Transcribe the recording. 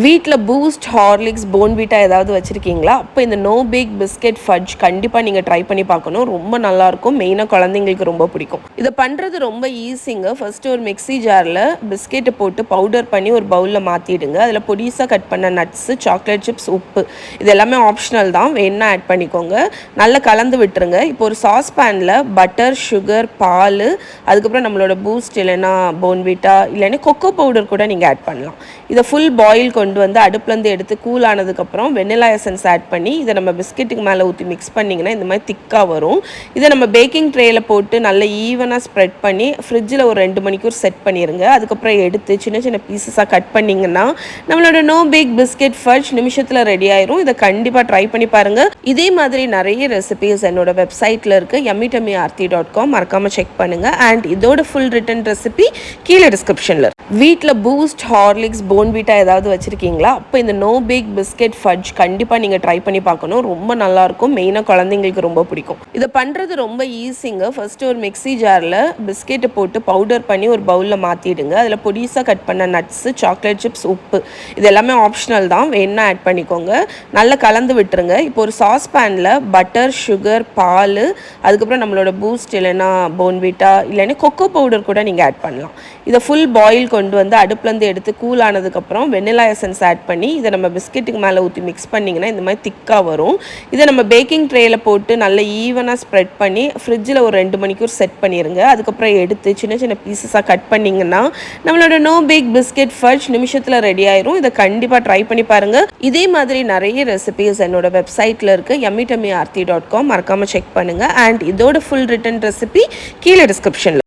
வீட்டில் boost, Horlicks, Bournvita ஏதாவது வச்சுருக்கீங்களா? அப்போ இந்த நோ பேக் பிஸ்கெட் ஃபட்ஜ் கண்டிப்பாக நீங்கள் ட்ரை பண்ணி பார்க்கணும். ரொம்ப நல்லாயிருக்கும். மெயினாக குழந்தைங்களுக்கு ரொம்ப பிடிக்கும். இதை பண்ணுறது ரொம்ப ஈஸிங்க. ஃபஸ்ட்டு ஒரு மிக்ஸி ஜாரில் பிஸ்கெட்டை போட்டு பவுடர் பண்ணி ஒரு பவுலில் மாற்றிடுங்க. அதில் பொடிசாக கட் பண்ண நட்ஸு, சாக்லேட் சிப்ஸ், உப்பு இது எல்லாமே ஆப்ஷனல் தான். வேணுன்னா ஆட் பண்ணிக்கோங்க. நல்லா கலந்து விட்டுருங்க. இப்போ ஒரு சாஸ் பேனில் பட்டர், சுகர், பால், அதுக்கப்புறம் நம்மளோட பூஸ்ட் இல்லைன்னா போன்விட்டா இல்லைன்னா கொக்கோ பவுடர் கூட நீங்கள் ஆட் பண்ணலாம். இதை ஃபுல் பாயில் கொண்டு வந்து அடுப்புலேருந்து எடுத்து கூல் ஆனதுக்கப்புறம் வெண்ணிலா எசன்ஸ் ஆட் பண்ணி இதை நம்ம பிஸ்கெட்டுக்கு மேலே ஊற்றி மிக்ஸ் பண்ணிங்கன்னா இந்த மாதிரி திக்காக வரும். இதை நம்ம பேக்கிங் ட்ரேயில் போட்டு நல்லா ஈவனாக ஸ்ப்ரெட் பண்ணி ஃப்ரிட்ஜில் ஒரு 2 மணிக்கூர் செட் பண்ணிடுங்க. அதுக்கப்புறம் எடுத்து சின்ன சின்ன பீசஸாக கட் பண்ணிங்கன்னா நம்மளோட நோ பேக் பிஸ்கெட் ஃபட்ஜ் நிமிஷத்தில் ரெடி ஆயிரும். இதை கண்டிப்பாக ட்ரை பண்ணி பாருங்கள். இதே மாதிரி நிறைய ரெசிபீஸ் என்னோட வெப்சைட்டில் இருக்குது, yummy.com. மறக்காமல் செக் பண்ணுங்கள். அண்ட் இதோட ஃபுல் ரிட்டன் ரெசிபி கீழே டிஸ்கிரிப்ஷனில். வீட்டில் பூஸ்ட், ஹார்லிக்ஸ், போன்விட்டா ஏதாவது வச்சுருக்கீங்களா? அப்போ இந்த நோ பேக் பிஸ்கெட் ஃபட்ஜ் கண்டிப்பாக நீங்கள் ட்ரை பண்ணி பார்க்கணும். ரொம்ப நல்லாயிருக்கும். மெயினாக குழந்தைங்களுக்கு ரொம்ப பிடிக்கும். இதை பண்ணுறது ரொம்ப ஈஸிங்க. ஃபஸ்ட்டு ஒரு மிக்ஸி ஜாரில் பிஸ்கெட்டை போட்டு பவுடர் பண்ணி ஒரு பவுலில் மாற்றிடுங்க. அதில் பொடிசாக கட் பண்ண நட்ஸு, சாக்லேட் சிப்ஸ், உப்பு இது எல்லாமே ஆப்ஷனல் தான். வேணுன்னா ஆட் பண்ணிக்கோங்க. நல்லா கலந்து விட்டுருங்க. இப்போ ஒரு சாஸ் பேனில் பட்டர், சுகர், பால், அதுக்கப்புறம் நம்மளோட பூஸ்ட் இல்லைன்னா போன்விட்டா இல்லைன்னா கொக்கோ பவுடர் கூட நீங்கள் ஆட் பண்ணலாம். இதை ஃபுல் பாயில் கொண்டு வந்து அடுப்புலேருந்து எடுத்து கூல் ஆனதுக்கப்புறம் வெண்ணிலா எசன்ஸ் ஆட் பண்ணி இதை நம்ம பிஸ்கெட்டுக்கு மேலே ஊற்றி மிக்ஸ் பண்ணிங்கன்னா இந்த மாதிரி திக்காக வரும். இதை நம்ம பேக்கிங் ட்ரேயில் போட்டு நல்லா ஈவனாக ஸ்ப்ரெட் பண்ணி ஃப்ரிட்ஜில் ஒரு 2 மணிக்கூர் செட் பண்ணிடுங்க. அதுக்கப்புறம் எடுத்து சின்ன சின்ன பீசஸாக கட் பண்ணிங்கன்னா நம்மளோட நோ பேக் பிஸ்கெட் ஃபட்ஜ் நிமிஷத்தில் ரெடி ஆயிரும். இதை கண்டிப்பாக ட்ரை பண்ணி பாருங்கள். இதே மாதிரி நிறைய ரெசிபீஸ் என்னோட வெப்சைட்டில் இருக்குது, yummy.com. மறக்காமல் செக் பண்ணுங்கள். அண்ட் இதோட ஃபுல் ரிட்டன் ரெசிபி கீழே டிஸ்கிரிப்ஷனில்.